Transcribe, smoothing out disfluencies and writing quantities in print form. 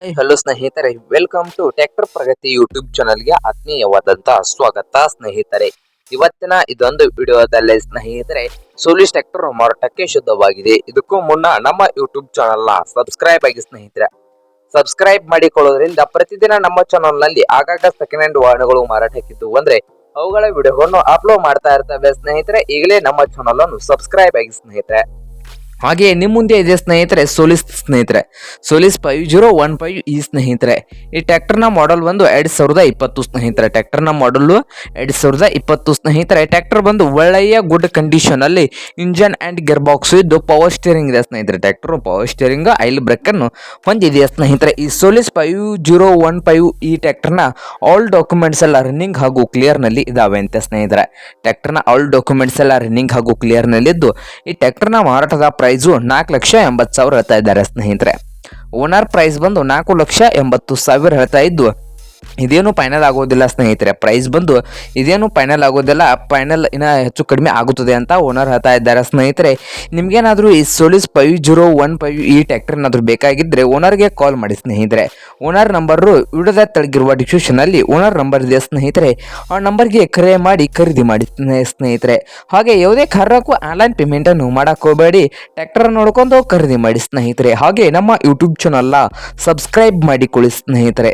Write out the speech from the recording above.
Hello ಸ್ನೇಹಿತರೆ, welcome to tractor Pragati YouTube ಚಾನಲ್ಗೆ ಆತ್ಮೀಯವಾದಂತಹ ಸ್ವಾಗತ ಸ್ನೇಹಿತರೆ. ಇವತ್ತಿನ ಇದೊಂದು ವಿಡಿಯೋದಲ್ಲಿ ಸ್ನೇಹಿತರೆ, ಸೋಲಿಸ್ ಟ್ರ್ಯಾಕ್ಟರ್ ಮಾರಾಟಕ್ಕೆ ಶುದ್ಧವಾಗಿದೆ. ಇದಕ್ಕೂ ಮುನ್ನ ನಮ್ಮ ಯೂಟ್ಯೂಬ್ ಚಾನಲ್ನ ಸಬ್ಸ್ಕ್ರೈಬ್ ಆಗಿ ಸ್ನೇಹಿತರೆ. ಸಬ್ಸ್ಕ್ರೈಬ್ ಮಾಡಿಕೊಳ್ಳೋದ್ರಿಂದ ಪ್ರತಿದಿನ ನಮ್ಮ ಚಾನಲ್ ನಲ್ಲಿ ಆಗಾಗ ಸೆಕೆಂಡ್ ಹ್ಯಾಂಡ್ ವಾಹನಗಳು ಮಾರಾಟಕ್ಕಿದ್ದು ಅಂದ್ರೆ ಅವುಗಳ ವಿಡಿಯೋಗಳನ್ನು ಅಪ್ಲೋಡ್ ಮಾಡ್ತಾ ಇರ್ತವೆ ಸ್ನೇಹಿತರೆ. ಈಗಲೇ ನಮ್ಮ ಚಾನಲ್ ಅನ್ನು ಸಬ್ಸ್ಕ್ರೈಬ್ ಆಗಿ ಸ್ನೇಹಿತರೆ. ಹಾಗೆ ನಿಮ್ಮ ಮುಂದೆ ಇದೆ ಸ್ನೇಹಿತರೆ ಸೋಲಿಸ್ 5015 ಈ ಸ್ನೇಹಿತರೆ. ಈ ಟ್ರ್ಯಾಕ್ಟರ್ನ ಮಾಡೆಲ್ ಬಂದು 2020 ಸ್ನೇಹಿತರೆ. ಟ್ರ್ಯಾಕ್ಟರ್ನ ಮಾಡಲ್ 2020 ಸ್ನೇಹಿತರೆ. ಟ್ರ್ಯಾಕ್ಟರ್ ಬಂದು ಒಳ್ಳೆಯ ಗುಡ್ ಕಂಡೀಷನ್ ಅಲ್ಲಿ ಇಂಜನ್ ಅಂಡ್ ಗೇರ್ ಬಾಕ್ಸ್ ಇದ್ದು ಪವರ್ ಸ್ಟೇರಿಂಗ್ ಇದೆ ಸ್ನೇಹಿತರೆ. Tractor power steering oil brake ಅನ್ನು ಹೊಂದಿದೆ ಸ್ನೇಹಿತರೆ. ಈ ಸೋಲಿಸ್ 5015 ಈ ಟ್ರ್ಯಾಕ್ಟರ್ನ ಆಲ್ ಡಾಕ್ಯುಮೆಂಟ್ಸ್ ಎಲ್ಲ ರನ್ನಿಂಗ್ ಹಾಗೂ ಕ್ಲಿಯರ್ ನಲ್ಲಿ ಇದಾವೆ ಅಂತ ಸ್ನೇಹಿತರೆ. ಟ್ರ್ಯಾಕ್ಟರ್ನ ಆಲ್ ಡಾಕ್ಯುಮೆಂಟ್ಸ್ ಎಲ್ಲ ರನ್ನಿಂಗ್ ಹಾಗೂ ಕ್ಲಿಯರ್ ನಲ್ಲಿ ಇದ್ದು ಈ ಟ್ರ್ಯಾಕ್ಟರ್ನ ಮಾರಾಟದ ಪ್ರೈಸು 4,80,000 ಹೇಳ್ತಾ ಇದ್ದಾರೆ ಸ್ನೇಹಿತರೆ. ಓನರ್ ಪ್ರೈಸ್ ಬಂದು 4,80,000 ಹೇಳ್ತಾ ಇದ್ದು ಇದೇನು ಫೈನಲ್ ಆಗೋದಿಲ್ಲ ಸ್ನೇಹಿತರೆ. ಪ್ರೈಸ್ ಬಂದು ಇದೇನು ಫೈನಲ್ ಆಗೋದಿಲ್ಲ, ಫೈನಲ್ ಇನ್ನ ಹೆಚ್ಚು ಕಡಿಮೆ ಆಗುತ್ತದೆ ಅಂತ ಓನರ್ ಹೇಳ್ತಾ ಇದ್ದಾರೆ ಸ್ನೇಹಿತರೆ. ನಿಮ್ಗೇನಾದರೂ ಈ ಸೋಲಿಸ್ 5015 ಈ ಟ್ರ್ಯಾಕ್ಟರ್ ಏನಾದರೂ ಬೇಕಾಗಿದ್ದರೆ ಓನರ್ಗೆ ಕಾಲ್ ಮಾಡಿ ಸ್ನೇಹಿತರೆ. ಓನರ್ ನಂಬರು ವಿಡಿಯೋದ ತೆಳಗಿರುವ ಡಿಸ್ಕ್ರಿಪ್ಷನ್ ಅಲ್ಲಿ ಓನರ್ ನಂಬರ್ ಇದೆ ಸ್ನೇಹಿತರೆ. ಆ ನಂಬರ್ಗೆ ಕರೆ ಮಾಡಿ ಖರೀದಿ ಮಾಡಿ ಸ್ನೇಹಿತರೆ. ಹಾಗೆ ಯಾವುದೇ ಕಾರಣಕ್ಕೂ ಆನ್ಲೈನ್ ಪೇಮೆಂಟ್ ಅನ್ನು ಮಾಡಕ್ಕೆ ಹೋಗಬೇಡಿ. ಟ್ರ್ಯಾಕ್ಟರ್ ನೋಡ್ಕೊಂಡು ಖರೀದಿ ಮಾಡಿ ಸ್ನೇಹಿತರೆ. ಹಾಗೆ ನಮ್ಮ ಯೂಟ್ಯೂಬ್ ಚಾನಲ್ನ ಸಬ್ಸ್ಕ್ರೈಬ್ ಮಾಡಿಕೊಳ್ಳಿ ಸ್ನೇಹಿತರೆ.